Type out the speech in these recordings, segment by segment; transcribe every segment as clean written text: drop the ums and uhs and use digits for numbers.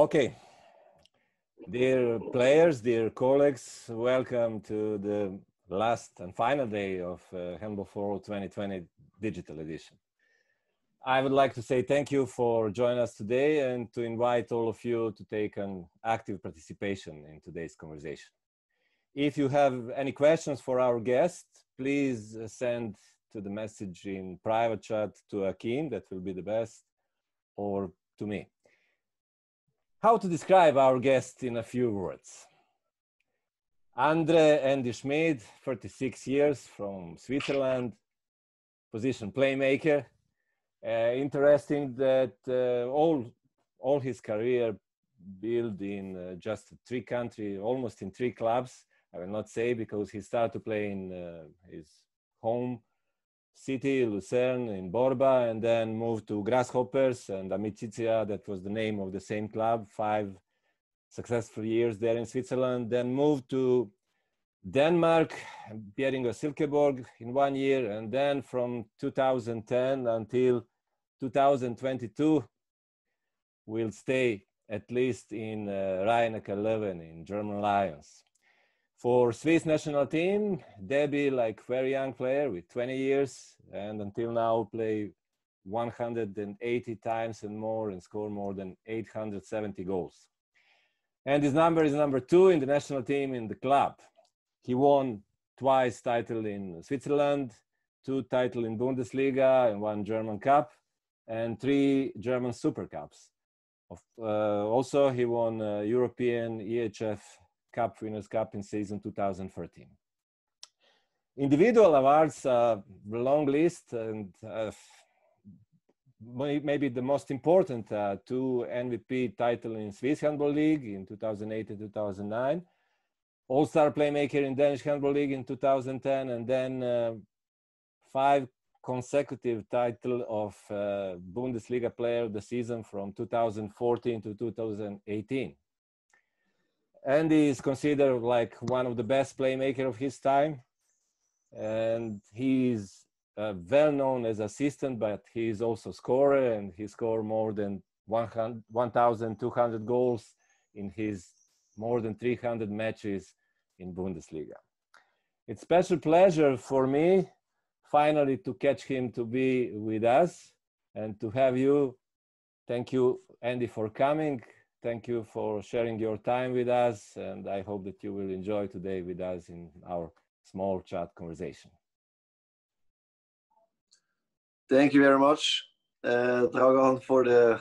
Okay, dear players, dear colleagues, welcome to the last and final day of Handball for All 2020 digital edition. I would like to say thank you for joining us today and to invite all of you to take an active participation in today's conversation. If you have any questions for our guest, please send to the message in private chat to Akin, that will be the best, or to me. How to describe our guest in a few words? Andy Schmid, 36 years, from Switzerland, position playmaker. Interesting that all his career built in just 3 countries, almost in 3 clubs. I will not say, because he started to play in his home city, Lucerne, in Borba, and then moved to Grasshoppers and Amicizia, that was the name of the same club, 5 successful years there in Switzerland. Then moved to Denmark, Bjerringa Silkeborg in 1 year, and then from 2010 until 2022, will stay at least in Rhein-Neckar Löwen in German Lions. For Swiss national team, debut like very young player with 20 years, and until now play 180 times and more and score more than 870 goals. And his number is number 2 in the national team in the club. He won twice title in Switzerland, 2 titles in Bundesliga and 1 German Cup, and 3 German Super Cups. Also, he won European EHF Cup Winners' Cup in season 2013. Individual awards, a long list, and maybe the most important 2 MVP titles in Swiss Handball League in 2008 and 2009, All-Star Playmaker in Danish Handball League in 2010, and then 5 consecutive titles of Bundesliga Player of the Season from 2014 to 2018. Andy is considered like one of the best playmakers of his time, and he is well known as assistant, but he is also scorer, and he scored more than 1,200 goals in his more than 300 matches in Bundesliga. It's a special pleasure for me finally to catch him to be with us and to have you. Thank you, Andy, for coming. Thank you for sharing your time with us, and I hope that you will enjoy today with us in our small chat conversation. Thank you very much, Dragan, for the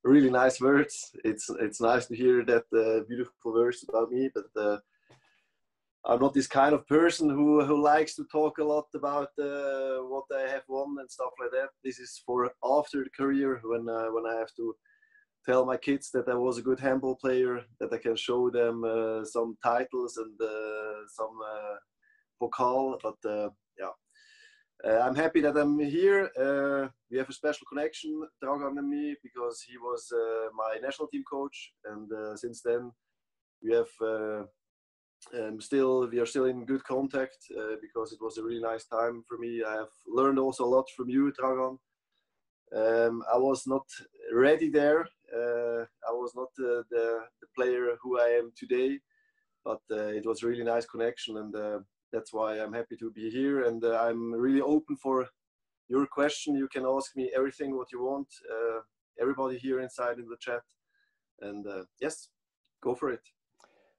really nice words. It's nice to hear that beautiful words about me, but I'm not this kind of person who likes to talk a lot about what I have won and stuff like that. This is for after the career, when I have to tell my kids that I was a good handball player, that I can show them some titles and some pokal. But I'm happy that I'm here. We have a special connection, Dragan and me, because he was my national team coach, and since then we have we are still in good contact because it was a really nice time for me. I have learned also a lot from you, Dragan. I was not ready there. I was not the player who I am today, but it was a really nice connection, and that's why I'm happy to be here. And I'm really open for your question. You can ask me everything what you want. Everybody here inside in the chat, and yes, go for it.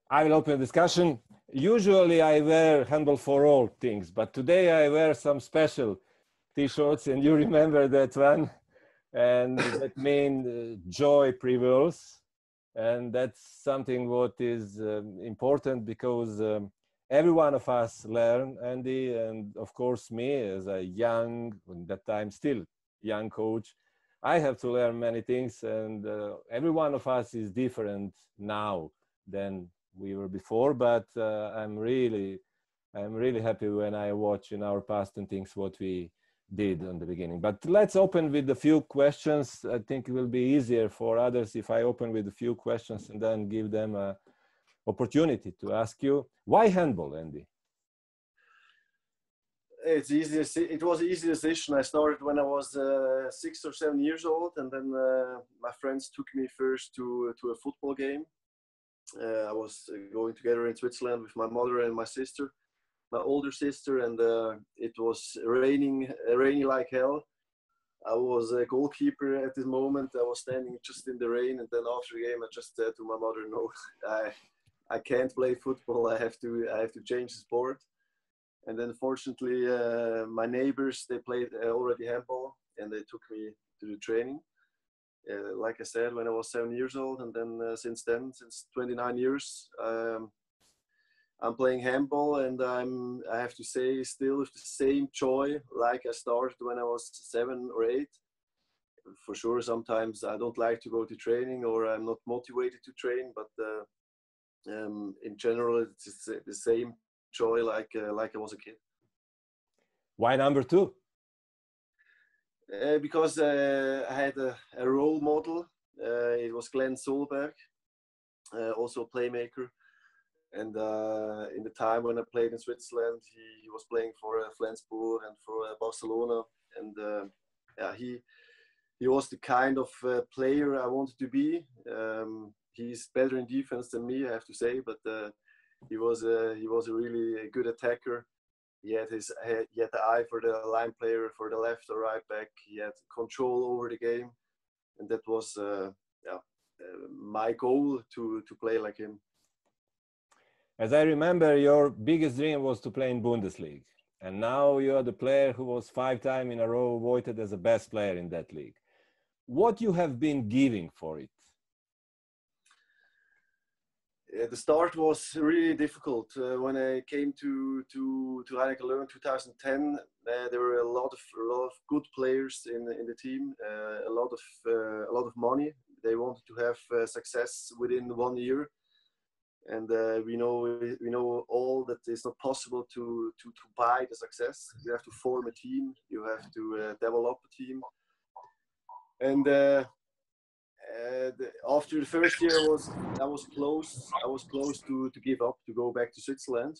I will open the discussion. Usually I wear Handball for All things, but today I wear some special T-shirts, and you remember that one. And that means joy prevails, and that's something what is important, because every one of us learn, Andy, and of course me as a young, at that time still young coach, I have to learn many things, and every one of us is different now than we were before. But I'm really happy when I watch in our past and things what we did in the beginning. But let's open with a few questions. I think it will be easier for others if I open with a few questions and then give them an opportunity to ask you. Why handball, Andy? It's easy. It was an easy decision. I started when I was 6 or 7 years old, and then my friends took me first to a football game. I was going together in Switzerland with my mother and my sister, my older sister, and it was raining, rainy like hell. I was a goalkeeper at this moment. I was standing just in the rain, and then after the game, I just said to my mother, "No, I can't play football. I have to change the sport." And then fortunately, my neighbors, they played already handball, and they took me to the training. Like I said, when I was 7 years old, and then since 29 years, I'm playing handball, and I have to say, still with the same joy like I started when I was 7 or 8. For sure, sometimes I don't like to go to training, or I'm not motivated to train, but in general, it's the same joy like I was a kid. Why number 2? Because I had a role model. It was Glenn Solberg, also a playmaker. And in the time when I played in Switzerland, he was playing for Flensburg and for Barcelona. And yeah, he was the kind of player I wanted to be. He's better in defense than me, I have to say, but he was a really good attacker. He had the eye for the line player, for the left or right back. He had control over the game, and that was my goal to play like him. As I remember, your biggest dream was to play in Bundesliga, and now you are the player who was 5 times in a row voted as the best player in that league. What you have been giving for it? The start was really difficult. When I came to HANDBALL in 2010, there were a lot of good players in the team, a lot of money. They wanted to have success within 1 year, and we know all that it's not possible to buy the success. You have to form a team. You have to develop a team, and. After the first year, I was close to give up, to go back to Switzerland,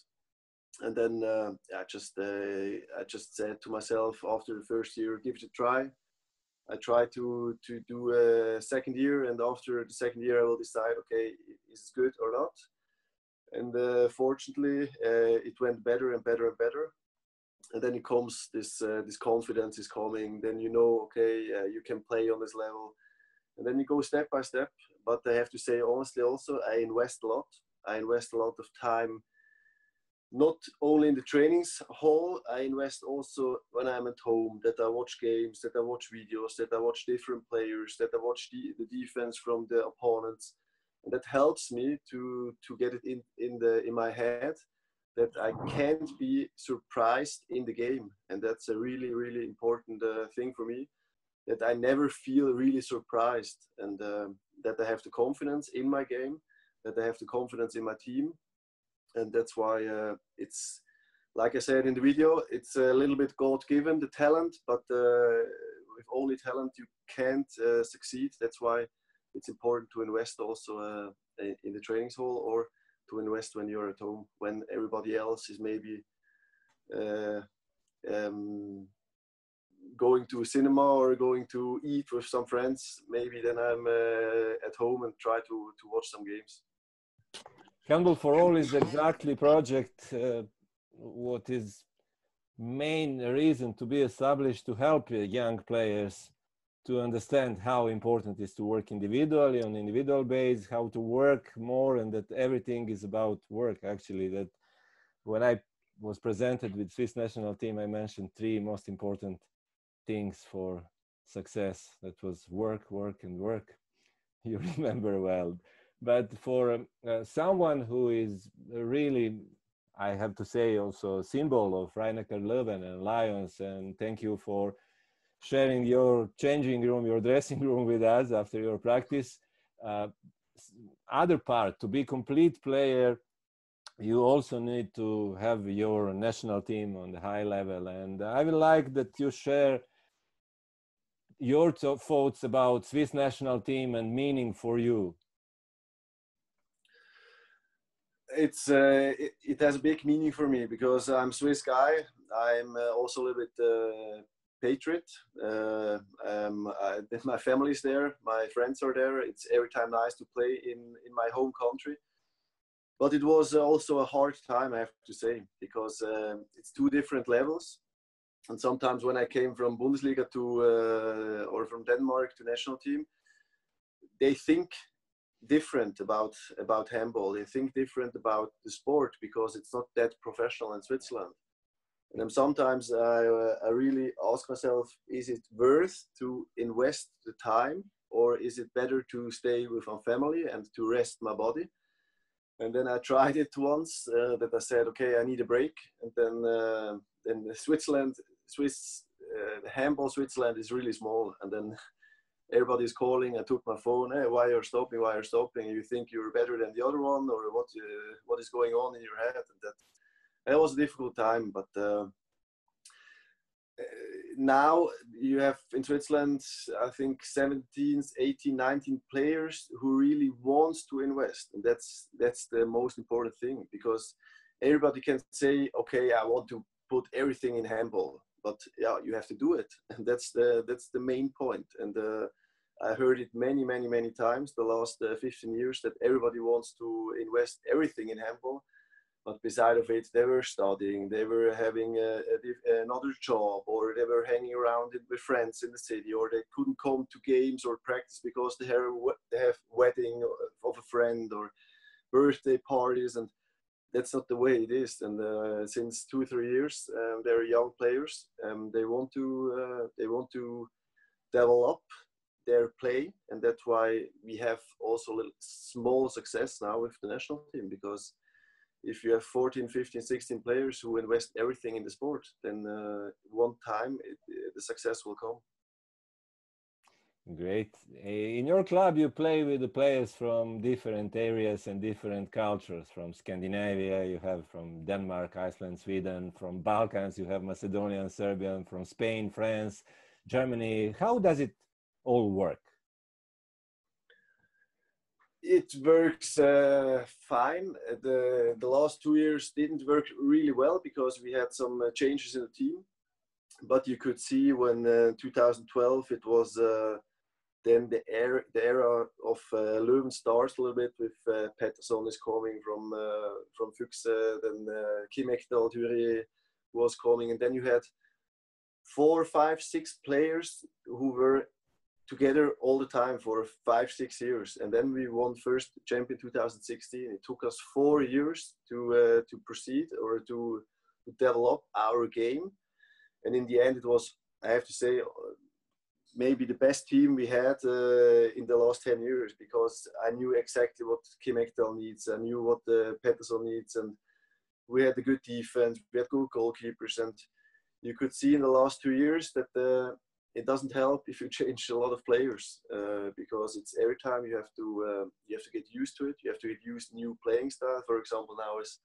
and then I just said to myself after the first year, give it a try. I tried to do a second year, and after the second year, I will decide, okay, is it good or not? And fortunately, it went better and better and better. And then it comes this confidence is coming. Then you know, okay, you can play on this level. And then you go step by step. But I have to say, honestly, also, I invest a lot. I invest a lot of time, not only in the trainings hall, I invest also when I'm at home, that I watch games, that I watch videos, that I watch different players, that I watch the defense from the opponents. And that helps me to get it in my head that I can't be surprised in the game. And that's a really, really important thing for me. That I never feel really surprised, and that I have the confidence in my game, that I have the confidence in my team. And that's why it's, like I said in the video, it's a little bit God-given, the talent, but with only talent you can't succeed. That's why it's important to invest also in the training hall, or to invest when you're at home, when everybody else is maybe going to a cinema or going to eat with some friends. Maybe then I'm at home and try to watch some games. Handball for All is exactly project what is main reason to be established to help young players to understand how important it is to work individually on individual base, how to work more, and that everything is about work. Actually, that when I was presented with Swiss national team, I mentioned 3 most important things for success. That was work, work, and work. You remember well. But for someone who is really, I have to say, also a symbol of Rhein-Neckar Löwen and Lions, and thank you for sharing your changing room, your dressing room with us after your practice. Other part, to be complete player, you also need to have your national team on the high level. And I would like that you share your thoughts about Swiss national team and meaning for you. it has a big meaning for me because I'm Swiss guy. I'm also a little bit patriot. My family's there, my friends are there. It's every time nice to play in my home country. But it was also a hard time, I have to say, because it's two different levels. And sometimes when I came from Bundesliga to or from Denmark to national team, they think different about handball. They think different about the sport because it's not that professional in Switzerland. And then sometimes I really ask myself, is it worth to invest the time, or is it better to stay with my family and to rest my body? And then I tried it once that I said, okay, I need a break. And then Swiss handball Switzerland is really small. And then everybody's calling. I took my phone. Hey, why you're stopping? Why you're stopping? You think you're better than the other one, or what is going on in your head? And that was a difficult time. But now you have in Switzerland, I think 17, 18, 19 players who really wants to invest, and that's the most important thing, because everybody can say, okay, I want to put everything in handball, but yeah, you have to do it, and that's the main point. And I heard it many times the last 15 years that everybody wants to invest everything in handball. But beside of it, they were studying, they were having another job, or they were hanging around with friends in the city, or they couldn't come to games or practice because they have wedding of a friend or birthday parties, and that's not the way it is. And since 2-3 years, they're young players. They want to develop their play, and that's why we have also a little small success now with the national team, because if you have 14, 15, 16 players who invest everything in the sport, then one time the success will come. Great. In your club, you play with the players from different areas and different cultures. From Scandinavia, you have from Denmark, Iceland, Sweden. From Balkans, you have Macedonian, Serbian. From Spain, France, Germany. How does it all work? It works fine. The last 2 years didn't work really well because we had some changes in the team. But you could see when 2012 it was then the era of Leuven starts a little bit with Pettersson is coming from Fuchse, then Kim Ekdal Thury was coming, and then you had 4, 5, 6 players who were together all the time for 5-6 years, and then we won first champion 2016. It took us 4 years to proceed or to develop our game, and in the end, it was, I have to say, maybe the best team we had in the last 10 years, because I knew exactly what Kim Ekdal needs, I knew what Pettersson needs, and we had a good defense, we had good goalkeepers, and you could see in the last 2 years that it doesn't help if you change a lot of players because it's every time you have to get used to it. You have to get used to new playing style. For example, now is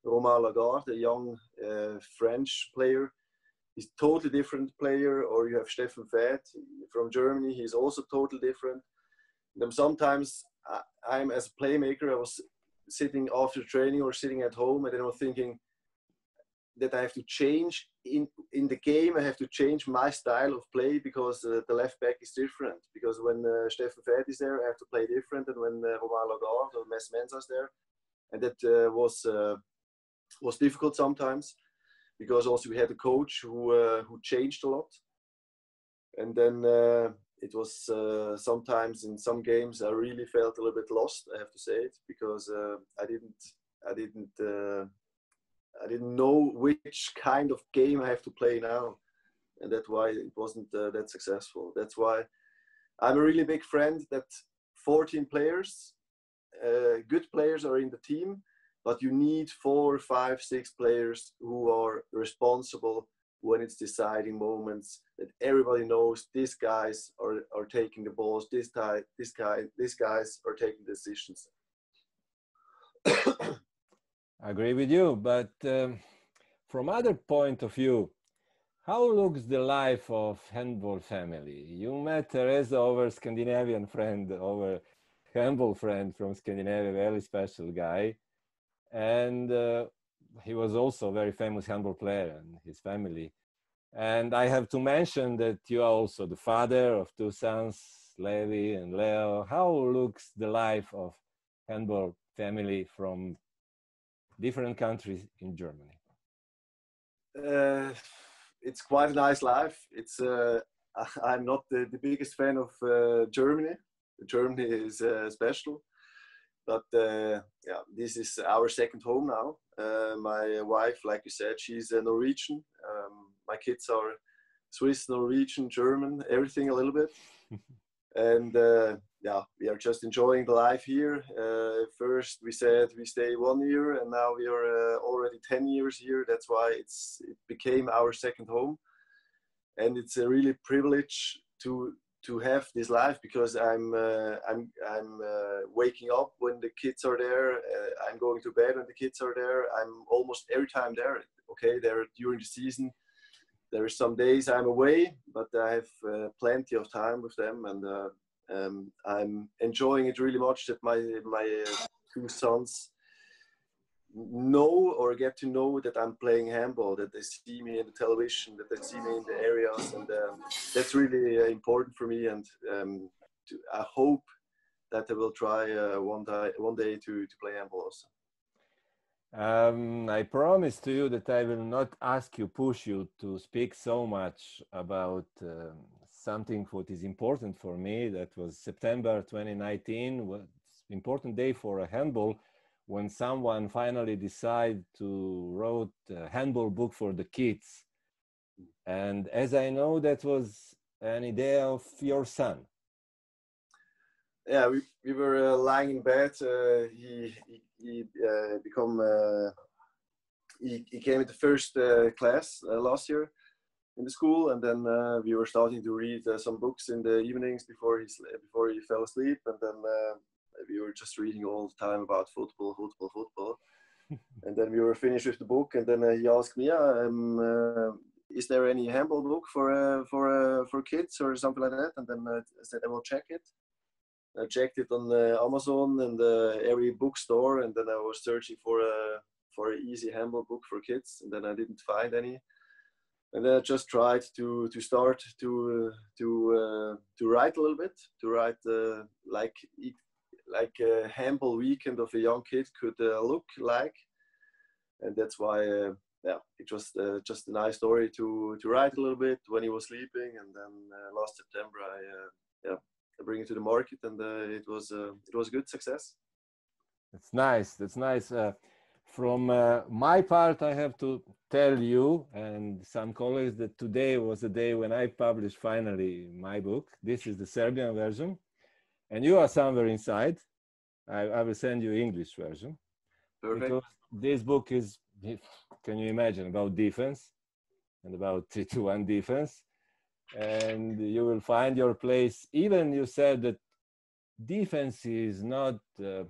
Romain Lagarde, a young French player. He's a totally different player. Or you have Steffen Fett from Germany. He's also totally different. And then sometimes I'm as a playmaker, I was sitting after training or sitting at home, and then I was thinking that I have to change in the game. I have to change my style of play because the left back is different. Because when Steffen Fett is there, I have to play different, and when Romain Lagarde or Mes Mensah is there, and that was difficult sometimes, because also we had a coach who changed a lot, and then it was sometimes in some games I really felt a little bit lost. I have to say it, because I didn't know which kind of game I have to play now. And that's why it wasn't that successful. That's why I'm a really big friend that 14 players, good players are in the team, but you need 4, 5, 6 players who are responsible when it's deciding moments, that everybody knows these guys are taking the balls, these guys are taking decisions. I agree with you, but from other point of view, how looks the life of handball family? You met Teresa, our Scandinavian friend, our handball friend from Scandinavia, very special guy. and he was also a very famous handball player and his family. And I have to mention that you are also the father of two sons, Levi and Leo. How looks the life of handball family from different countries in Germany? It's quite a nice life. It's I'm not the biggest fan of Germany. Germany is special, but yeah, this is our second home now. My wife, like you said, she's a Norwegian. My kids are Swiss, Norwegian, German, everything a little bit. And yeah, we are just enjoying the life here. First, we said we stay 1 year, and now we are already 10 years here. That's why it became our second home, and it's a really privilege to have this life, because I'm waking up when the kids are there. I'm going to bed when the kids are there. I'm almost every time there. Okay, there during the season. There are some days I'm away, but I have plenty of time with them, and I'm enjoying it really much that my two sons know or get to know that I'm playing handball, that they see me in the television, that they see me in the areas, and that's really important for me. And I hope that I will try one day to play handball also. I promise to you that I will not push you to speak so much about something what is important for me. That was September 2019, was important day for a handball, when someone finally decided to write a handball book for the kids. And as I know, that was an idea of your son. Yeah, we were lying in bed. He came into first class last year in the school, and then we were starting to read some books in the evenings before he fell asleep, and then we were just reading all the time about football. And then we were finished with the book, and then he asked me, is there any handball book for kids or something like that? And then I said I will check it. I checked it on Amazon and every bookstore, and then I was searching for an easy handball book for kids, and then I didn't find any. And then I just tried to start to write a little bit, to write like a handball weekend of a young kid could look like, and that's why yeah, it was just a nice story to write a little bit when he was sleeping, and then last September I bring it to the market, and it was a good success. That's nice. That's nice. From my part, I have to tell you and some colleagues that today was the day when I published finally my book. This is the Serbian version, and you are somewhere inside. I will send you English version. Perfect. Because this book is, can you imagine, about defense and about 3-2-1 defense. And you will find your place. Even you said that defense is not the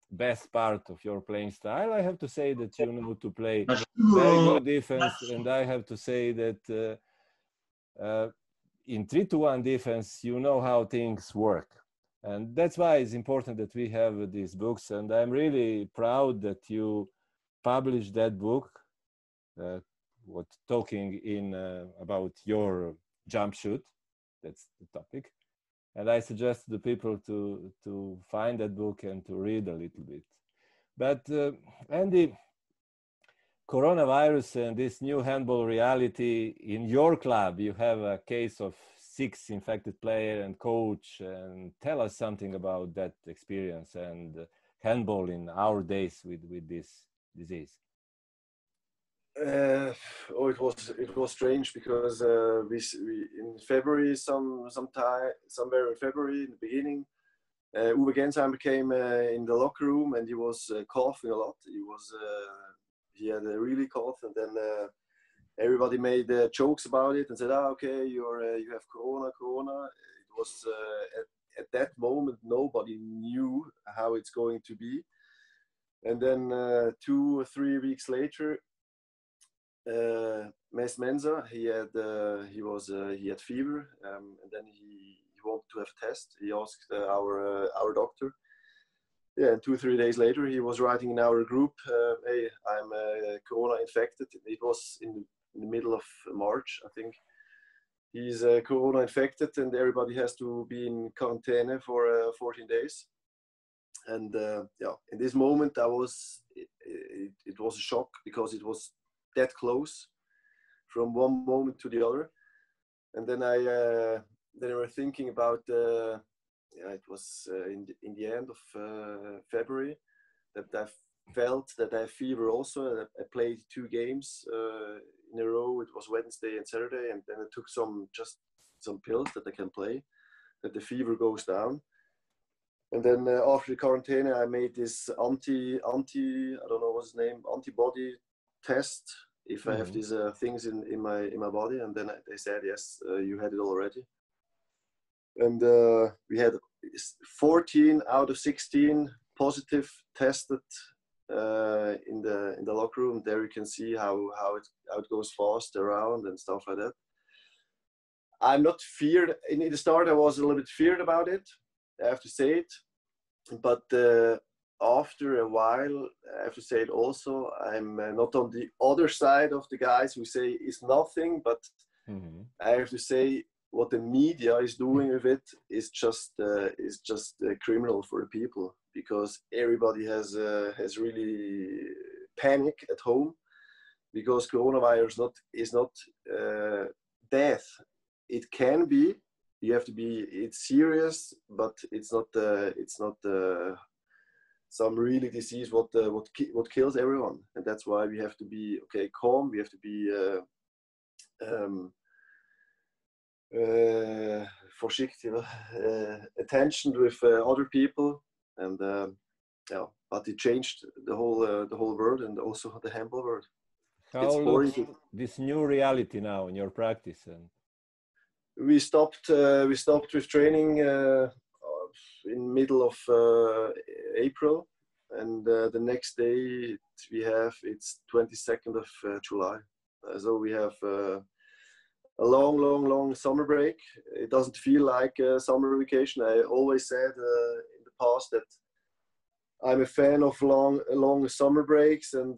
best part of your playing style. I have to say that you know to play very good defense, and I have to say that in 3-2-1 defense, you know how things work. And that's why it's important that we have these books. And I'm really proud that you published that book, what talking in about your jump shoot. That's the topic. And I suggest the people to find that book and to read a little bit. But Andy, coronavirus and this new handball reality, in your club, you have a case of 6 infected player and coach, and tell us something about that experience and handball in our days with this disease. It was strange, because we in February, somewhere in February in the beginning, Uwe Gensheimer came in the locker room, and he was coughing a lot. He had a really cough, and then everybody made jokes about it and said, okay, you have corona. It was at that moment nobody knew how it's going to be. And then 2 or 3 weeks later, Mes Mensa, he had fever, and then he wanted to have a test. He asked our doctor, yeah, and 2-3 days later, he was writing in our group, "Hey, I'm corona infected." It was in the middle of March, I think. He's corona infected, and everybody has to be in quarantine for 14 days. And yeah, in this moment, it was a shock because it was that close from one moment to the other. And then I were thinking about yeah, it was in the end of February that I felt that I have fever also. I played 2 games in a row. It was Wednesday and Saturday, and then I took some pills that I can play, that the fever goes down. And then after the quarantine, I made this I don't know what's his name, antibody test if I have these things in my body. And then they said, yes, you had it already. And we had 14 out of 16 positive tested in the locker room. There you can see how it goes fast around and stuff like that. I'm not feared. In the start, I was a little bit feared about it, I have to say it. But after a while, I have to say it also, I'm not on the other side of the guys who say it's nothing, but I have to say what the media is doing with it is just criminal for the people, because everybody has really panic at home because coronavirus is not death. It can be. You have to be. It's serious, but it's not some really disease what kills everyone, and that's why we have to be calm. We have to be voorzichtig, attention with other people, and yeah. But it changed the whole world and also the handball world. How looks this new reality now in your practice? And we stopped with training in middle of April, and the next day it's 22nd of July. So we have a long summer break. It doesn't feel like a summer vacation. I always said in the past that I'm a fan of long summer breaks and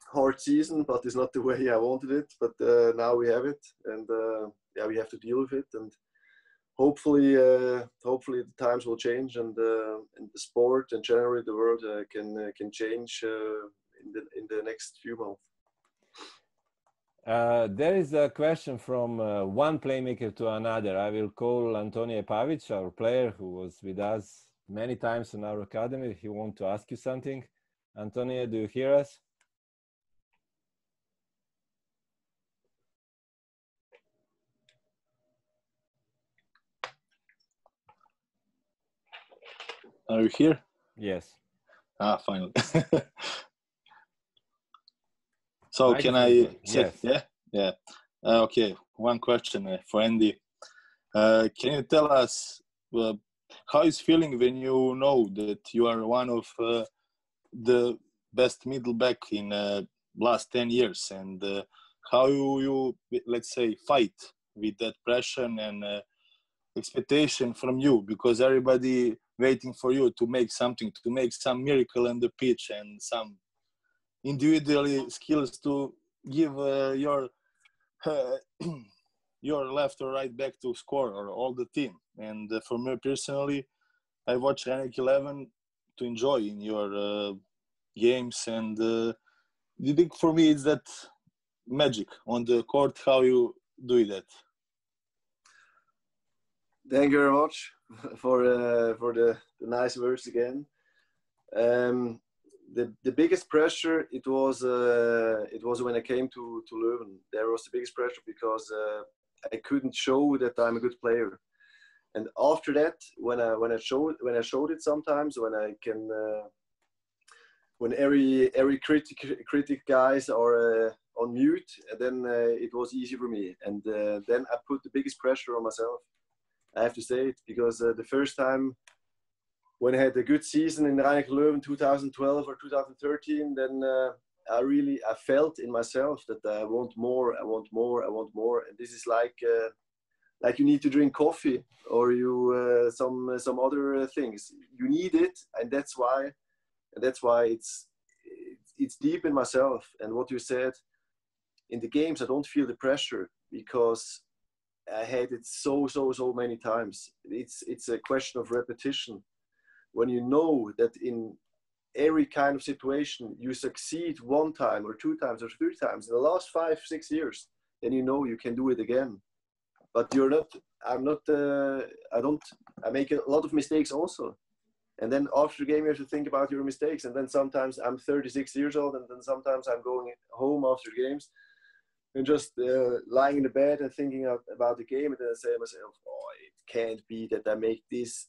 hard season, but it's not the way I wanted it. But now we have it, and yeah, we have to deal with it, and hopefully the times will change, and the sport and generally the world can change in the next few months. There is a question from one playmaker to another. I will call Antonije Pavić, our player who was with us many times in our academy. He wants to ask you something. Antonije, do you hear us? Are you here? Yes. Finally. So can I say, yes. Yeah. Okay. One question for Andy. Can you tell us how is feeling when you know that you are one of the best middle back in last 10 years, and how you let's say fight with that pressure and expectation from you, because everybody waiting for you to make something, to make some miracle on the pitch and some individually skills to give your left or right back to score, or all the team. And for me personally, I watch Rank 11 to enjoy in your games, and the big for me is that magic on the court, how you do that. Thank you very much for the nice words again. The biggest pressure it was when I came to Leuven. There was the biggest pressure because I couldn't show that I'm a good player. And after that, when I showed it sometimes, when every critic guys are on mute, then it was easy for me. And then I put the biggest pressure on myself. I have to say it, because the first time when I had a good season in Rhein Leuven 2012 or 2013, then I felt in myself that I want more. And this is like like you need to drink coffee or you some other things. You need it, and that's why it's deep in myself. And what you said, in the games I don't feel the pressure because I had it so many times. It's a question of repetition. When you know that in every kind of situation you succeed one time or two times or three times in the last 5-6 years, then you know you can do it again. But I make a lot of mistakes also. And then after the game, you have to think about your mistakes. And then sometimes I'm 36 years old, and then sometimes I'm going home after games and just lying in the bed and thinking about the game. And then I say to myself, oh, it can't be that I make this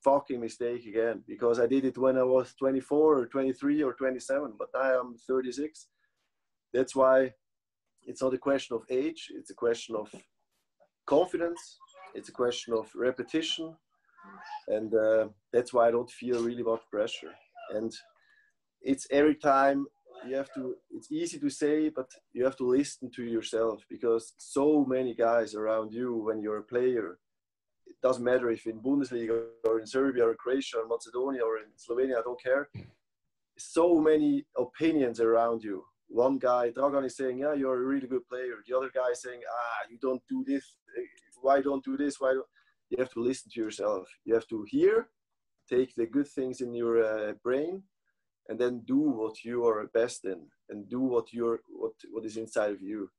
fucking mistake again, because I did it when I was 24 or 23 or 27, but now I'm 36. That's why it's not a question of age. It's a question of confidence. It's a question of repetition. And that's why I don't feel really much pressure. And it's every time you have to, it's easy to say, but you have to listen to yourself, because so many guys around you when you're a player, it doesn't matter if in Bundesliga or in Serbia or in Croatia or Macedonia or in Slovenia, I don't care. So many opinions around you. One guy, Dragan, is saying, yeah, you're a really good player. The other guy is saying, you don't do this. Why don't do this? You have to listen to yourself. You have to hear, take the good things in your brain, and then do what you are best in, and do what is inside of you.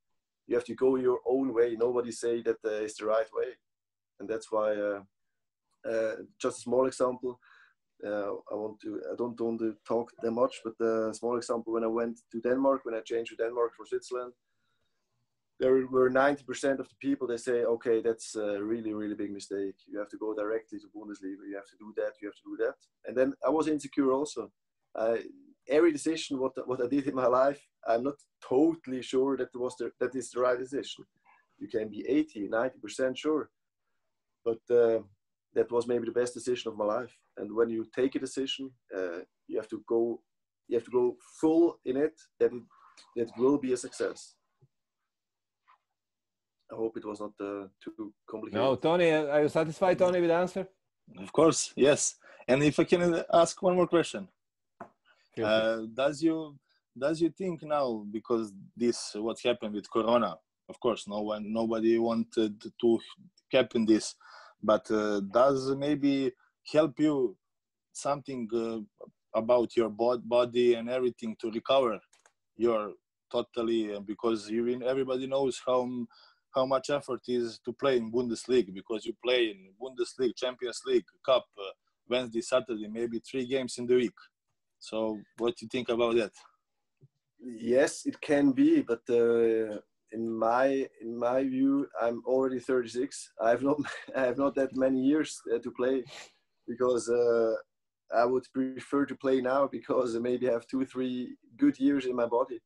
You have to go your own way. Nobody say that it's the right way. And that's why, just a small example, I don't want to talk that much, but a small example, when I went to Denmark, when I changed to Denmark for Switzerland, there were 90% of the people, they say, okay, that's a really, really big mistake. You have to go directly to Bundesliga. You have to do that. You have to do that. And then I was insecure also. Every decision, what I did in my life, I'm not totally sure that that is the right decision. You can be 80, 90% sure. But that was maybe the best decision of my life. And when you take a decision, you have to go full in it, that it will be a success. I hope it was not too complicated. No, Tony, are you satisfied, Tony, with the answer? Of course, yes. And if I can ask one more question, does you think now, because this what happened with Corona, of course, nobody wanted to happen this, but does maybe help you something about your body and everything to recover your totally, because everybody knows how much effort is to play in Bundesliga, because you play in Bundesliga, Champions League, Cup, Wednesday, Saturday, maybe 3 games in the week. So what do you think about that? Yes, it can be, but in my view, I'm already 36. I have not that many years to play, because I would prefer to play now, because maybe I have 2-3 good years in my body.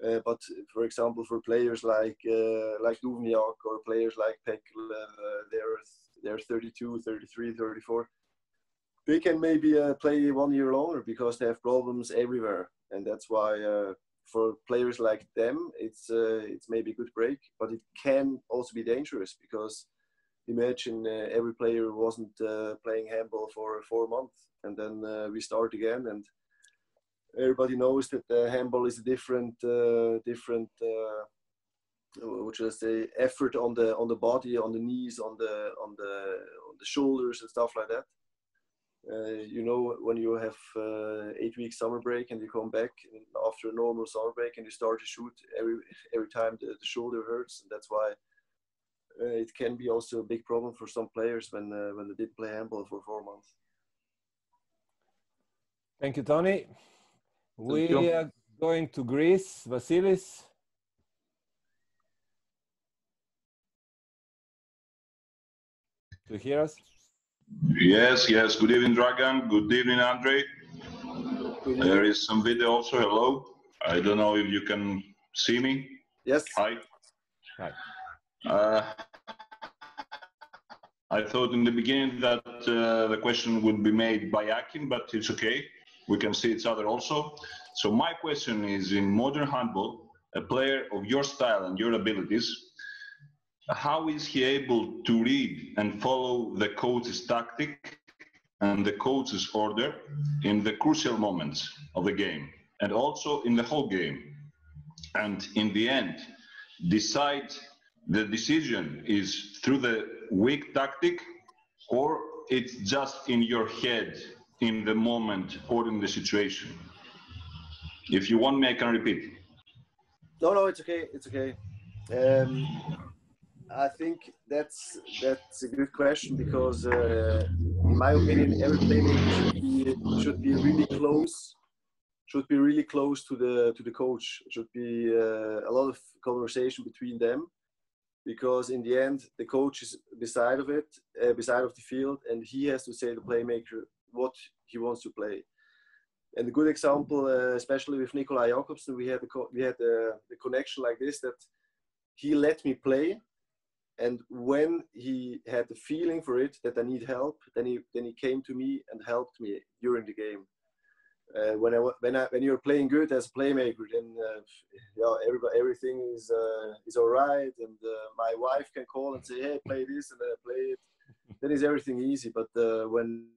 But for example, for players like Duvniak or players like Pekl, they're 32, 33, 34. They can maybe play 1 year longer because they have problems everywhere, and that's why for players like them, it's maybe a good break. But it can also be dangerous, because imagine every player wasn't playing handball for 4 months, and then we start again, and everybody knows that handball is a different what should I say, effort on the body, on the knees, on the shoulders and stuff like that. When you have 8 weeks summer break and you come back after a normal summer break and you start to shoot, every time the shoulder hurts, and that's why it can be also a big problem for some players when they did play handball for 4 months. Thank you, Tony. We are going to Greece. Vasilis. Do you hear us? Yes. Good evening, Dragan. Good evening, Andre. There is some video also. Hello. I don't know if you can see me. Yes. Hi. Hi. I thought in the beginning that the question would be made by Akin, but it's okay. We can see each other also. So my question is, in modern handball, a player of your style and your abilities, how is he able to read and follow the coach's tactic and the coach's order in the crucial moments of the game and also in the whole game? And in the end, decide the decision is through the weak tactic, or it's just in your head in the moment or in the situation? If you want me, I can repeat. No, it's okay. It's okay. I think that's a good question because, in my opinion, every playmaker should be really close. Should be really close to the coach. Should be a lot of conversation between them, because in the end, the coach is beside of it, beside of the field, and he has to say to the playmaker what he wants to play. And a good example, especially with Nikolai Jakobsen, we had the connection like this, that he let me play, and when he had the feeling for it that I need help, then he came to me and helped me during the game. When you're playing good as a playmaker, then everything is all right, and my wife can call and say, "Hey, play this," and then I play it. Then is everything easy. But when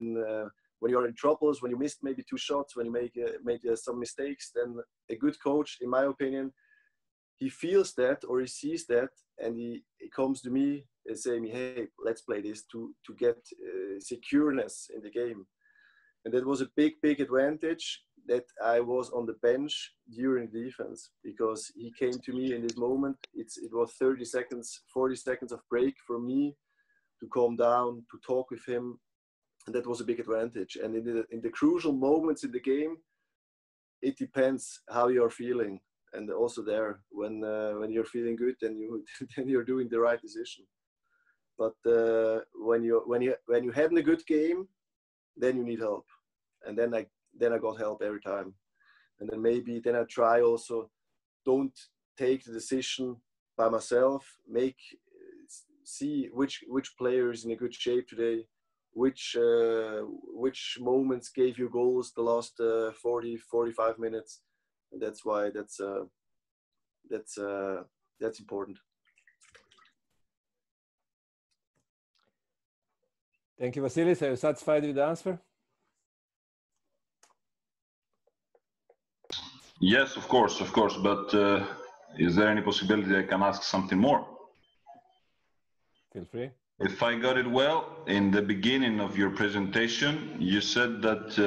you're in troubles, when you missed maybe 2 shots, when you make some mistakes, then a good coach, in my opinion, he feels that or he sees that, and he comes to me and say me, "Hey, let's play this to get secureness in the game." And that was a big advantage that I was on the bench during defense, because he came to me in this moment. It was 30 seconds, 40 seconds of break for me to calm down, to talk with him. And that was a big advantage. And in the crucial moments in the game, it depends how you're feeling. And also there, when you're feeling good, then you're doing the right decision. But when you having a good game, then you need help. And then I got help every time. And then I try also, don't take the decision by myself, see which player is in a good shape today, which moments gave you goals the last 40-45 minutes. And that's why that's important. Thank you, Vasilis. Are you satisfied with the answer? Yes, of course. But is there any possibility I can ask something more? Feel free. If I got it well, in the beginning of your presentation, you said that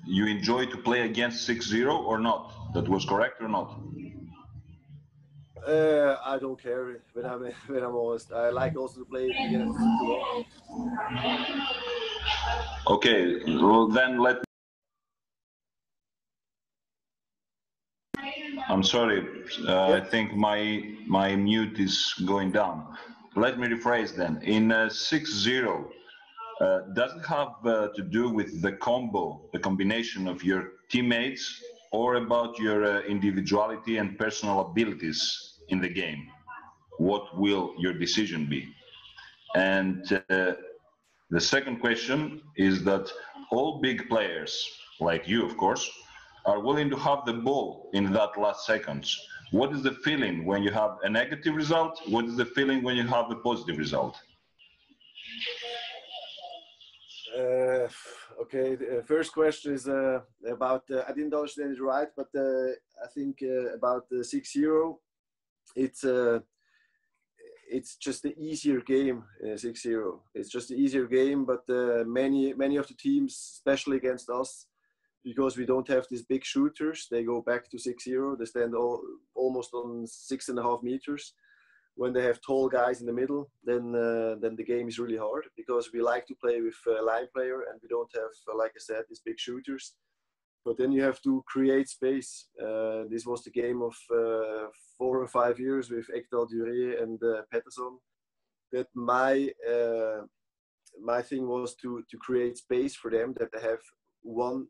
you enjoy to play against 6-0 or not. That was correct or not? I don't care when I'm honest. I like also to play against 2-1. Okay, well then I'm sorry, I think my mute is going down. Let me rephrase then. In 6-0, does it have to do with the combination of your teammates, or about your individuality and personal abilities in the game? What will your decision be? And the second question is that all big players, like you, of course, are willing to have the ball in that last seconds. What is the feeling when you have a negative result? What is the feeling when you have a positive result? Okay, the first question is about, I didn't understand it right, but I think about the 6-0, it's just an easier game, 6-0. It's just an easier game, but many of the teams, especially against us, because we don't have these big shooters, they go back to 6-0. They stand almost on 6.5 meters. When they have tall guys in the middle, then the game is really hard, because we like to play with a line player, and we don't have, like I said, these big shooters. But then you have to create space. This was the game of 4 or 5 years with Ekdal Duré and Pettersson. That my thing was to create space for them, that they have one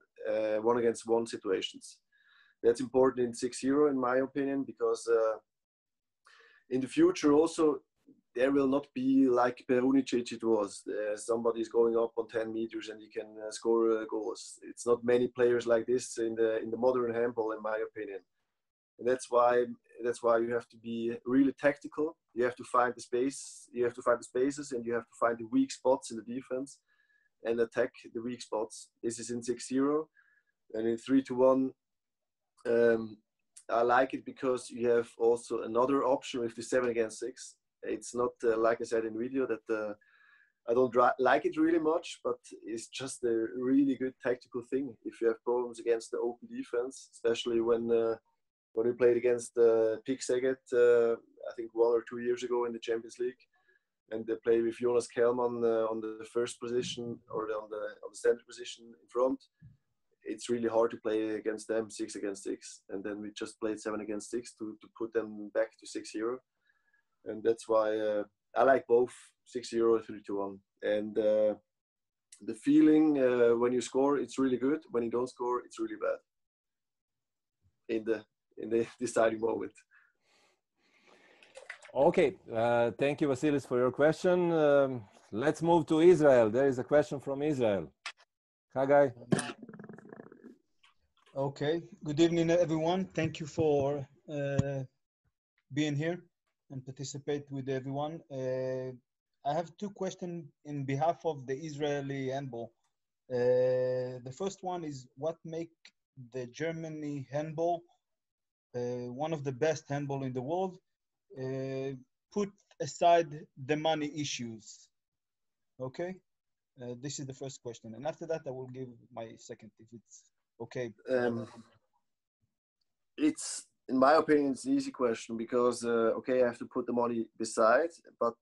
against one situations. That's important in 6-0, in my opinion, because in the future also, there will not be like Perunicic it was. Somebody is going up on 10 meters and he can score goals. It's not many players like this in the modern handball, in my opinion. And that's why that's why you have to be really tactical. You have to find the space, you have to find the spaces, and you have to find the weak spots in the defense and attack the weak spots. This is in 6-0. And in 3-1, I like it because you have also another option with the 7 against 6. It's not like I said in video that I don't like it really much, but it's just a really good tactical thing. If you have problems against the open defense, especially when we played against Pick Saget, I think 1 or 2 years ago in the Champions League, and they play with Jonas Kellman on the first position or on the center position in front. It's really hard to play against them 6 against 6, and then we just played 7 against 6 to put them back to 6-0, and that's why I like both 6-0 and 3-1. And the feeling when you score, it's really good. When you don't score, it's really bad. In the deciding moment. Okay, thank you, Vasilis, for your question. Let's move to Israel. There is a question from Israel. Hagai. Okay, good evening, everyone. Thank you for being here and participate with everyone. I have 2 questions in behalf of the Israeli handball. The first one is, what make the Germany handball one of the best handball in the world? Put aside the money issues. Okay, this is the first question, and after that I will give my second, if it's okay. It's, in my opinion, it's an easy question because okay, I have to put the money beside, but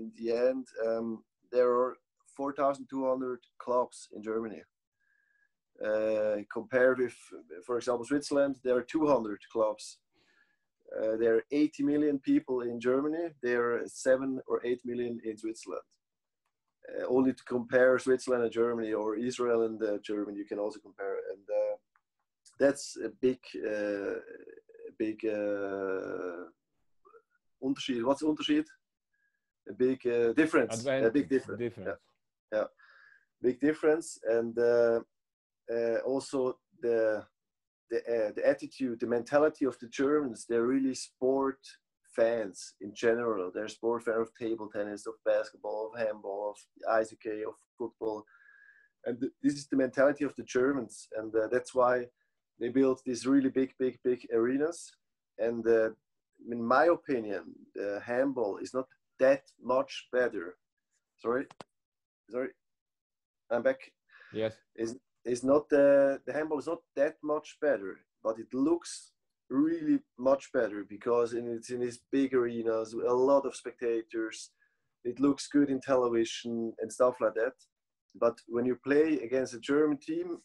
in the end there are 4,200 clubs in Germany. Compared with, for example, Switzerland, there are 200 clubs. There are 80 million people in Germany. There are 7 or 8 million in Switzerland. Only to compare Switzerland and Germany, or Israel and Germany, you can also compare. And that's a big Unterschied. What's the Unterschied? A big difference. A big difference. Yeah. Big difference. And also the attitude, the mentality of the Germans. They're really sport fans in general. They're sport fans of table tennis, of basketball, of handball, of ice hockey, of football. And this is the mentality of the Germans. And that's why they built these really big arenas. And in my opinion, handball is not that much better. Sorry, I'm back. Yes. Is not the handball is not that much better, but it looks really much better because it's in these big arenas, a lot of spectators. It looks good in television and stuff like that. But when you play against a German team,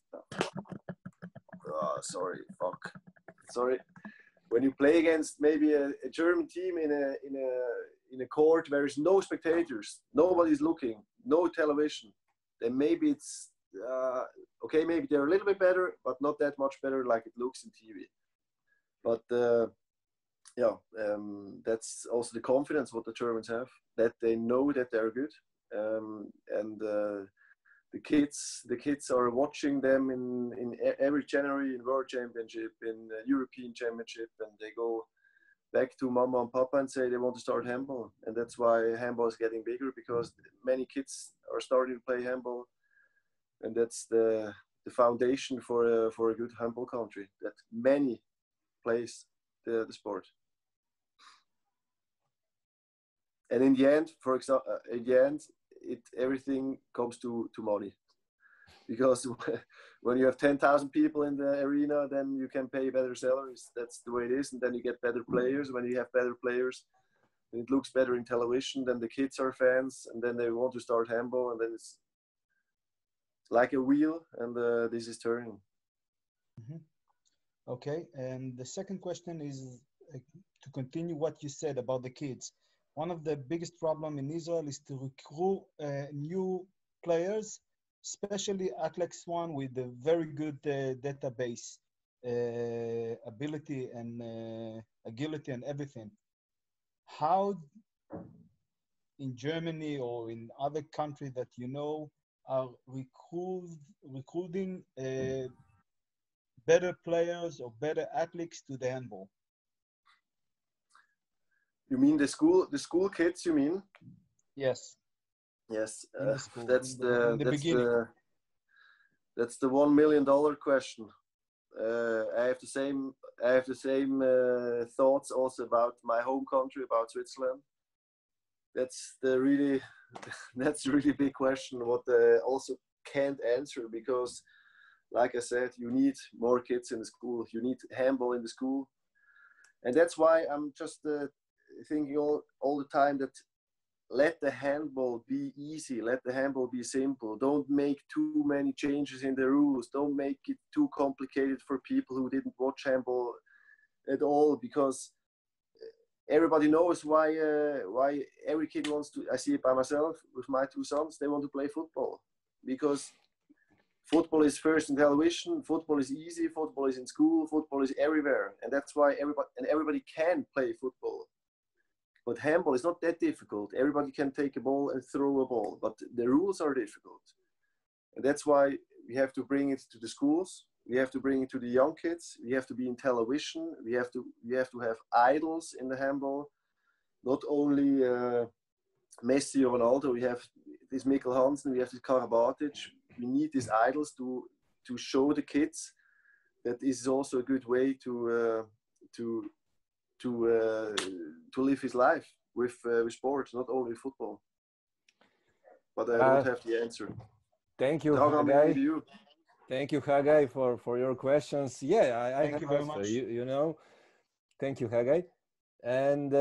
when you play against maybe a German team in a court where there's no spectators, nobody's looking, no television, then maybe it's okay, maybe they're a little bit better, but not that much better like it looks in TV. But that's also the confidence what the Germans have, that they know that they're good, and the kids are watching them in every January in World Championship, in European Championship, and they go back to mama and papa and say they want to start handball, and that's why handball is getting bigger, because many kids are starting to play handball. And that's the foundation for a good handball country, that many plays the sport. And in the end, for example, everything comes to money, because when you have 10,000 people in the arena, then you can pay better salaries. That's the way it is, and then you get better players. When you have better players, it looks better in television. Then the kids are fans, and then they want to start handball, and then it's like a wheel, and this is turning. Mm-hmm. Okay, and the second question is to continue what you said about the kids. One of the biggest problem in Israel is to recruit new players, especially athletes one with a very good database ability and agility and everything. How in Germany or in other countries that you know are recruiting better players or better athletes to the handball? You mean the school kids? You mean? Yes. Yes. In the school. That's In the beginning. That's the $1 million question. I have the same thoughts also about my home country, about Switzerland. That's the really that's a really big question. What also can't answer, because, like I said, you need more kids in the school. You need handball in the school, and that's why I'm just thinking all the time that let the handball be easy. Let the handball be simple. Don't make too many changes in the rules. Don't make it too complicated for people who didn't watch handball at all, because everybody knows why every kid wants to. I see it by myself with my two sons. They want to play football because football is first in television. Football is easy. Football is in school. Football is everywhere, and that's why everybody can play football. But handball is not that difficult. Everybody can take a ball and throw a ball, but the rules are difficult. And that's why we have to bring it to the schools. We have to bring it to the young kids. We have to be in television. We have to have idols in the handball. Not only Messi or Ronaldo. We have this Mikkel Hansen. We have this Karabatic. We need these idols to show the kids that this is also a good way to live his life with sports, not only football. But I don't have the answer. Thank you, Dragan, maybe you. Thank you, Hagai, for your questions. Yeah, I Thank you very much. You know, thank you, Hagai. And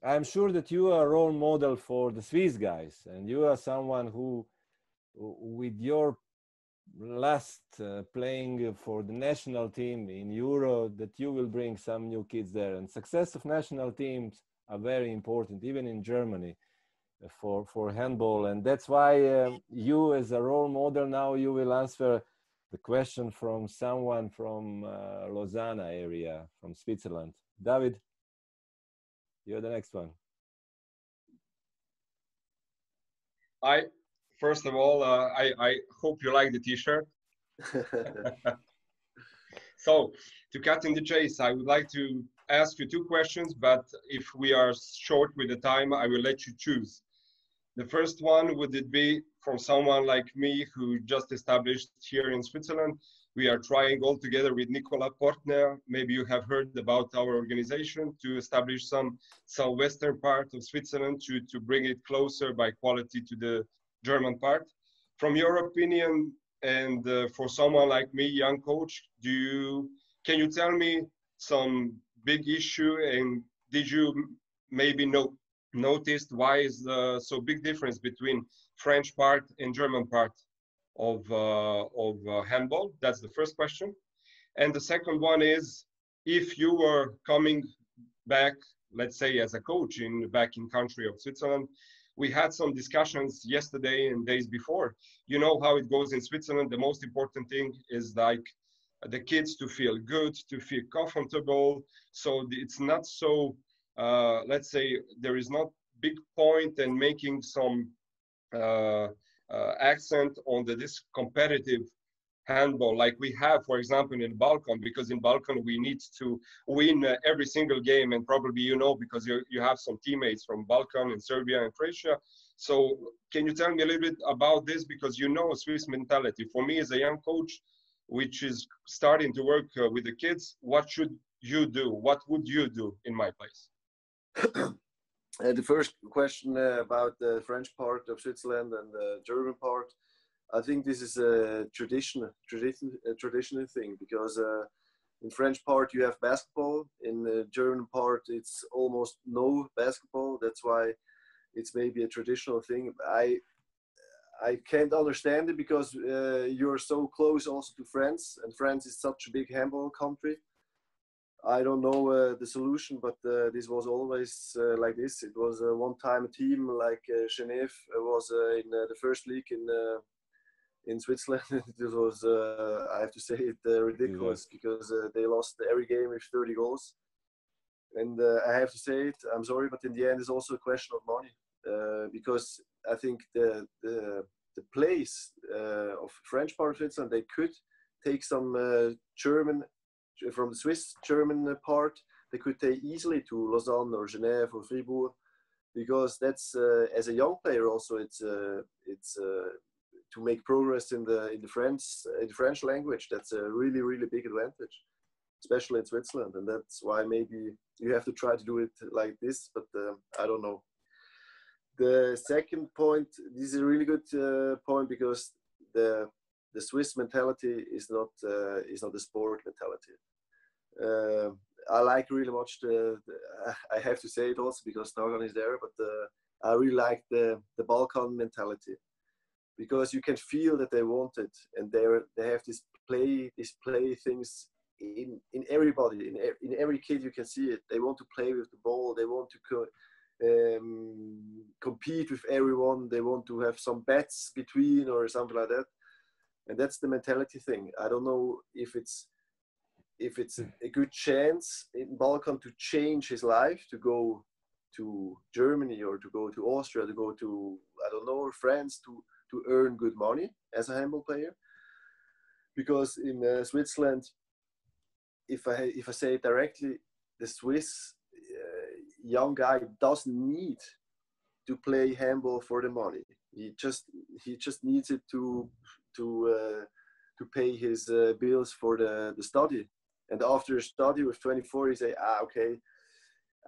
I'm sure that you are a role model for the Swiss guys, and you are someone who, with your last playing for the national team in Euro, that you will bring some new kids there. And success of national teams are very important, even in Germany, for handball. And that's why you, as a role model, now you will answer the question from someone from Lausanne area, from Switzerland. David, you're the next one. First of all, I hope you like the t-shirt. So, to cut in the chase, I would like to ask you two questions, but if we are short with the time, I will let you choose. The first one, would it be from someone like me who just established here in Switzerland? We are trying all together with Nicolas Portner. Maybe you have heard about our organization to establish some western part of Switzerland to bring it closer by quality to the German part. From your opinion, and for someone like me, young coach, can you tell me some big issue, and did you maybe noticed why is so big difference between French part and German part of handball? That's the first question. And the second one is, if you were coming back, let's say as a coach back in country of Switzerland, we had some discussions yesterday and days before. You know how it goes in Switzerland. The most important thing is like the kids to feel good, to feel comfortable. So it's not so, let's say, there is not big point in making some accent on this competitive handball like we have, for example, in Balkan, because in Balkan we need to win every single game, and probably you know, because you have some teammates from Balkan and Serbia and Croatia. So can you tell me a little bit about this, because you know Swiss mentality. For me as a young coach, which is starting to work with the kids, what should you do? What would you do in my place? The first question about the French part of Switzerland and the German part, I think this is a traditional thing, because in French part you have basketball, in the German part it's almost no basketball. That's why it's maybe a traditional thing. I can't understand it, because you're so close also to France, and France is such a big handball country. I don't know the solution, but this was always like this. It was one time a team like Genève was in the first league in Switzerland. It was, I have to say it, ridiculous, because they lost every game with 30 goals. And I have to say it, I'm sorry, but in the end it's also a question of money, because I think the place of French part of Switzerland, they could take some German from the Swiss German part, they could take easily to Lausanne or Genève or Fribourg, because that's as a young player also it's to make progress in the French language. That's a really big advantage, especially in Switzerland, and that's why maybe you have to try to do it like this. But I don't know. The second point, this is a really good point, because the Swiss mentality is not the sport mentality. I like really much I have to say it also because Dragan is there, but I really like the Balkan mentality, because you can feel that they want it, and they have this play things in everybody, in every kid. You can see it. They want to play with the ball. They want to compete with everyone. They want to have some bets between or something like that, and that's the mentality thing. I don't know if it's a good chance in Balkan to change his life, to go to Germany or to go to Austria, to go to, I don't know, France, to earn good money as a handball player. Because in Switzerland, if I say it directly, the Swiss young guy doesn't need to play handball for the money. He just needs it to pay his bills for the study. And after study with 24, he say, okay,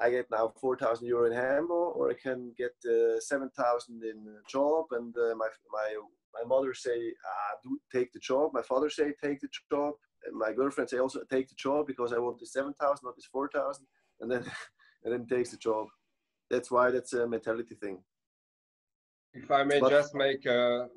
I get now 4,000 euro in handball, or I can get 7,000 in a job. And my mother say, take the job. My father say, take the job. And my girlfriend say also, take the job, because I want the 7,000, not this 4,000. And then takes the job. That's why that's a mentality thing. If I may just make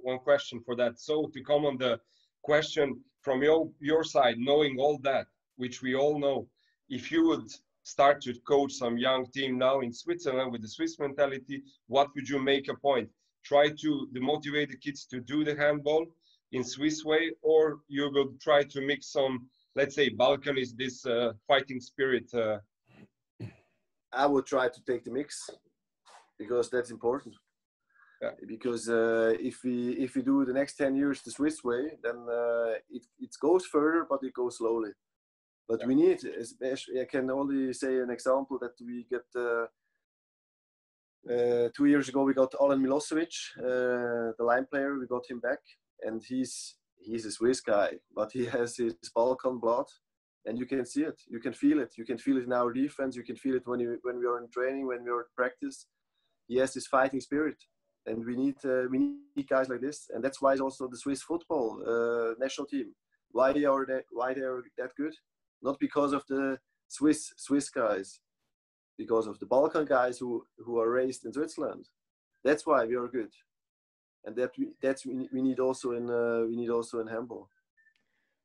one question for that. So to come on the question from your side, knowing all that, which we all know, if you would start to coach some young team now in Switzerland with the Swiss mentality, what would you make a point? Try to demotivate the kids to do the handball in Swiss way, or you will try to mix some, let's say, Balkan is this fighting spirit? I would try to take the mix, because that's important. Yeah. Because if we do the next 10 years the Swiss way, then it goes further, but it goes slowly. But we need, especially, I can only say an example that we get 2 years ago, we got Alen Milosevic, the line player. We got him back, and he's a Swiss guy, but he has his Balkan blood, and you can see it. You can feel it. You can feel it in our defense. You can feel it when we are in training, when we are in practice. He has this fighting spirit, and we need guys like this, and that's why it's also the Swiss football national team. Why they are that good? Not because of the Swiss guys, because of the Balkan guys who are raised in Switzerland. That's why we are good, and we need also in handball.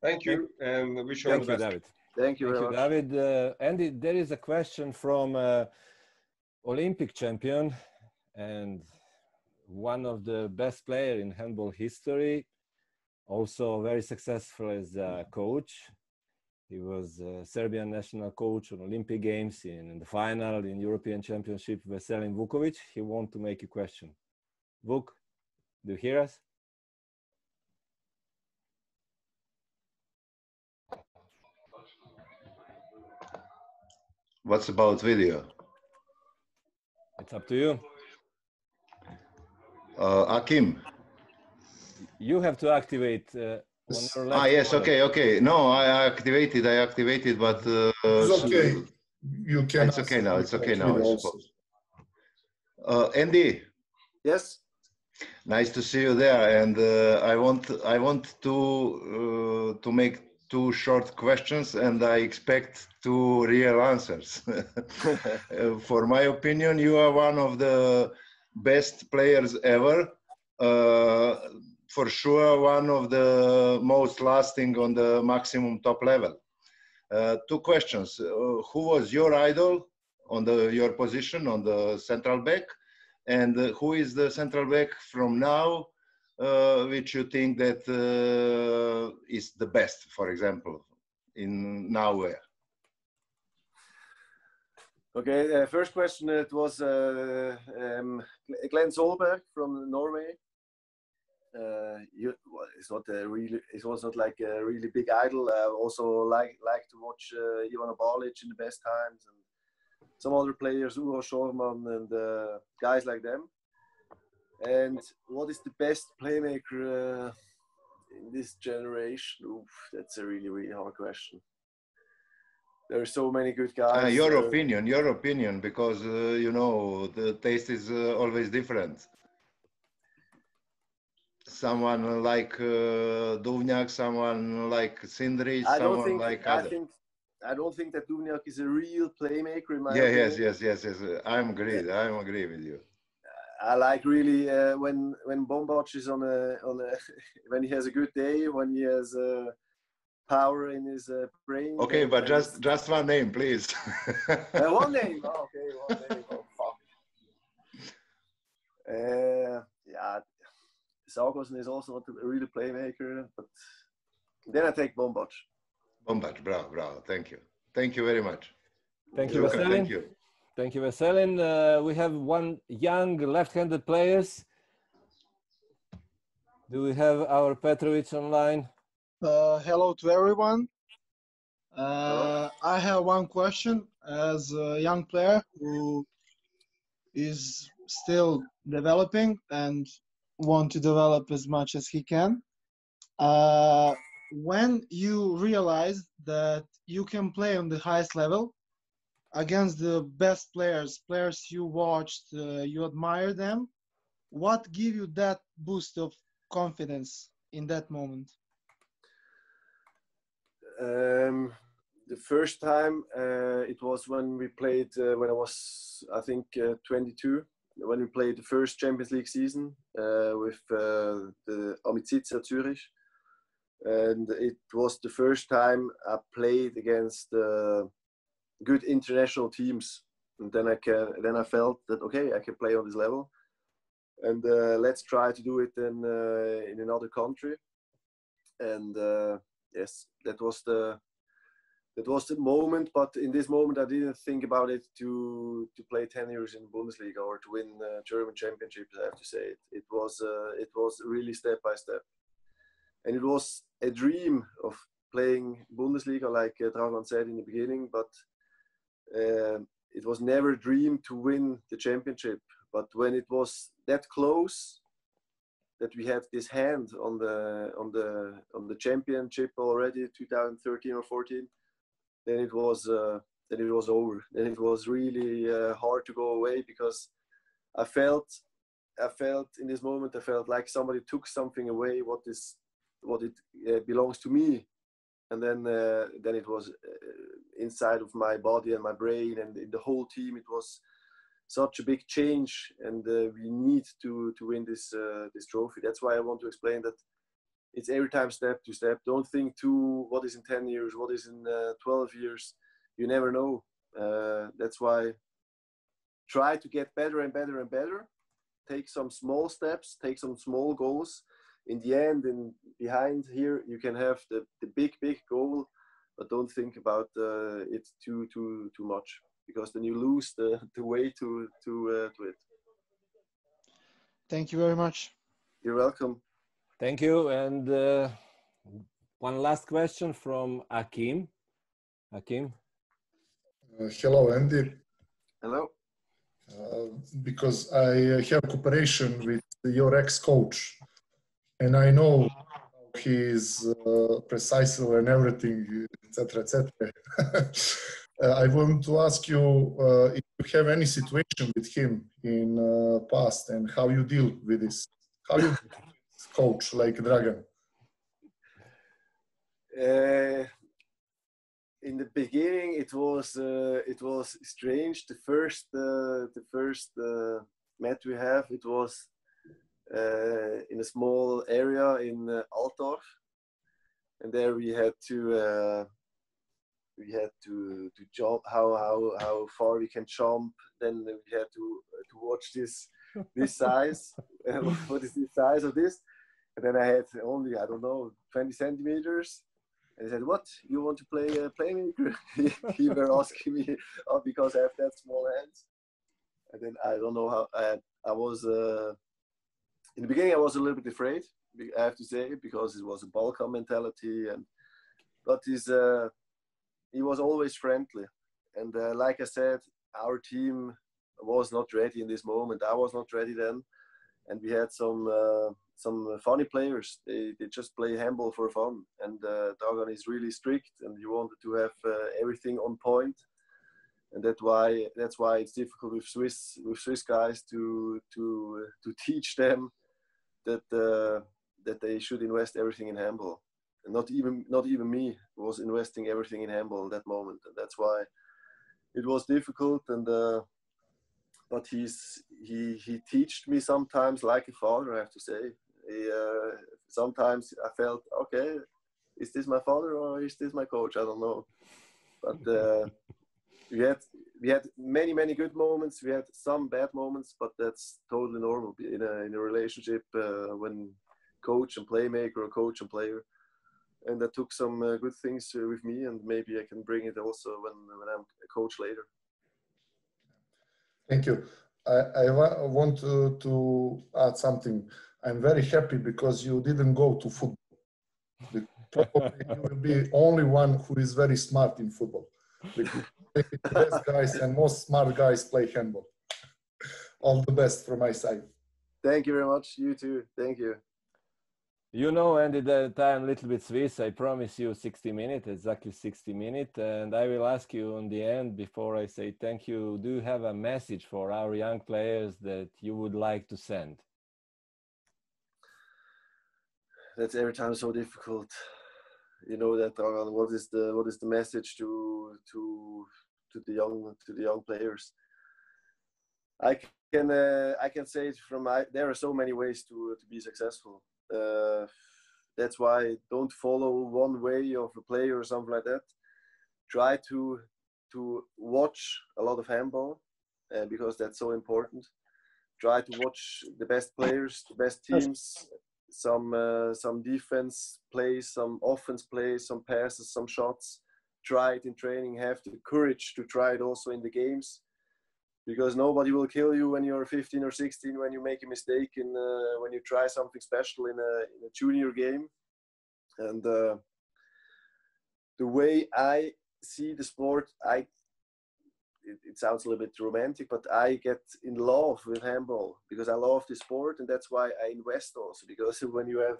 Thank you, and wish you all the best. David. Thank you very much, David. Andy, there is a question from Olympic champion and one of the best player in handball history, also very successful as a coach. He was Serbian national coach on Olympic Games in the final in European Championship, Veselin Vukovic. He wants to make a question. Vuk, do you hear us? What's about video? It's up to you. Akim. You have to activate on your left. Yes, okay. No, I activated, but it's okay. You can. It's okay now. It's okay now. Andy. Yes. Nice to see you there, and I want to make 2 short questions, and I expect 2 real answers. For my opinion, you are one of the best players ever. For sure, one of the most lasting on the maximum top level. 2 questions. Who was your idol on your position on the central back? And who is the central back from now, which you think that is the best, for example, in nowhere? Okay, first question, it was Glenn Solberg from Norway. it's not a really. It was not like a really big idol. I also like to watch Ivana Balic in the best times and some other players, Ugo Schormann and guys like them. And what is the best playmaker in this generation? Oof, that's a really, really hard question. There are so many good guys. Your opinion, because you know the taste is always different. Someone like Duvnjak, someone like Sindrich, someone like other. I don't think that Duvnjak is a real playmaker in my opinion. Yes. I'm agree with you. I like really when Bombac is on a when he has a good day, when he has power in his brain. Okay, but just one name, please. One name. Oh, okay, one name. Oh, fuck. Yeah, Sargosen is also not a really playmaker, but then I take Bombac. Bombac, bravo. Thank you very much. Thank you, Veselin. Thank you, Veselin. We have one young left-handed players. Do we have our Petrovic online? Hello to everyone. I have one question. As a young player who is still developing and want to develop as much as he can, when you realize that you can play on the highest level against the best players you watched, you admire them, what give you that boost of confidence in that moment? The first time it was when we played, when I was, I think, 22, when we played the first Champions League season with the Amicitia Zurich. And it was the first time I played against good international teams. And then I felt that, okay, I can play on this level. And let's try to do it in another country. And yes, that was the moment. But in this moment, I didn't think about it to play 10 years in Bundesliga or to win German championships. I have to say it was really step by step, and it was a dream of playing Bundesliga, like Dragan said in the beginning. But it was never a dream to win the championship. But when it was that close, that we had this hand on the championship already, 2013 or 14. Then it was over. Then it was really hard to go away, because I felt in this moment, I felt like somebody took something away what it belongs to me, and then it was inside of my body and my brain and in the whole team. It was such a big change, and we need to win this trophy. That's why I want to explain that it's every time step to step. Don't think too what is in 10 years, what is in 12 years. You never know. That's why try to get better and better and better. Take some small steps, take some small goals. In the end, and behind here, you can have the big goal, but don't think about it too much, because then you lose the way to it. Thank you very much. You're welcome. Thank you. And one last question from Akim. Akim. Hello, Andy. Hello. Because I have cooperation with your ex-coach, and I know he is precise and everything, etc., etc. I want to ask you if you have any situation with him in past, and how you deal with this. How you coach like Dragan? In the beginning, it was strange. The first match we have, it was in a small area in Altdorf, and there we had to jump how far we can jump. Then we had to watch this size. What is the size of this? And then I had only, I don't know, 20 centimeters. And I said, "What? You want to play playmaker?" He were asking me, because I have that small hands. And then I don't know how I was. In the beginning, I was a little bit afraid, I have to say, because it was a Balkan mentality, but he was always friendly. And like I said, our team was not ready in this moment. I was not ready then, and we had some funny players. They just play handball for fun, and Dragan is really strict, and he wanted to have everything on point, and that's why it's difficult with Swiss guys to teach them that they should invest everything in handball. And not even me was investing everything in handball in that moment, and that's why it was difficult. And but he taught me sometimes like a father, I have to say. Sometimes I felt, okay, is this my father or is this my coach? I don't know. But we had many good moments. We had some bad moments, but that's totally normal in a relationship when coach and playmaker or coach and player. And I took some good things with me, and maybe I can bring it also when I'm a coach later. Thank you. I want to add something. I'm very happy because you didn't go to football. Probably you will be only one who is very smart in football. Because the best guys and most smart guys play handball. All the best from my side. Thank you very much. You too. Thank you. You know, Andy, that I'm a little bit Swiss. I promise you 60 minutes, exactly 60 minutes. And I will ask you on the end, before I say thank you, do you have a message for our young players that you would like to send? That's every time so difficult. You know that, what is the message to the young players? I can say it there are so many ways to be successful. That's why don't follow one way of a player or something like that. Try to watch a lot of handball because that's so important. Try to watch the best players, the best teams, some defense plays, some offense plays, some passes, some shots. Try it in training. Have the courage to try it also in the games, because nobody will kill you when you're 15 or 16 when you make a mistake when you try something special in a junior game. And the way I see the sport, it sounds a little bit romantic, but I get in love with handball because I love the sport, and that's why I invest also. Because when you're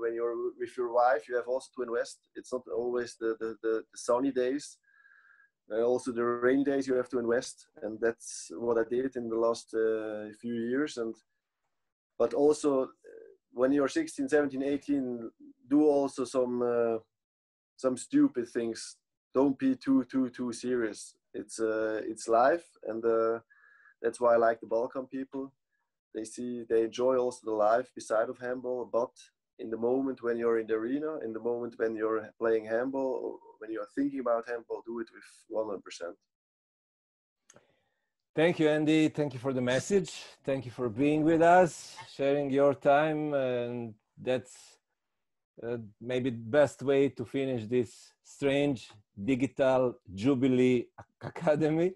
with your wife, you have also to invest. It's not always the sunny days. Also the rainy days you have to invest, and that's what I did in the last few years. But also when you're 16, 17, 18, do also some stupid things. Don't be too serious. It's life, and that's why I like the Balkan people. They enjoy also the life beside of handball, but in the moment when you're in the arena, in the moment when you're playing handball, or when you're thinking about handball, do it with 100%. Thank you, Andy. Thank you for the message. Thank you for being with us, sharing your time. And that's maybe the best way to finish this strange digital Jubilee Academy,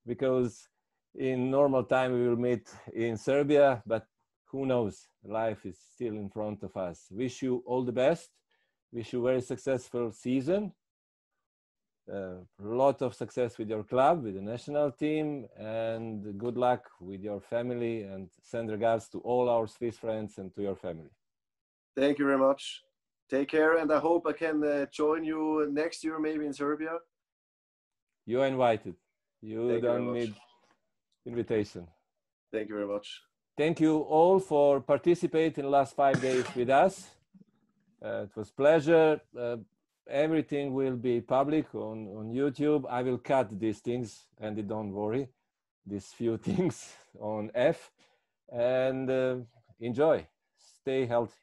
because in normal time we will meet in Serbia, but who knows, life is still in front of us. Wish you all the best. Wish you a very successful season. A lot of success with your club, with the national team, and good luck with your family, and send regards to all our Swiss friends and to your family. Thank you very much. Take care, and I hope I can join you next year, maybe in Serbia. You're invited. You don't need invitation. Thank you very much. Thank you all for participating in the last 5 days with us. It was a pleasure. Everything will be public on YouTube. I will cut these things, and don't worry, these few things on F. And enjoy. Stay healthy.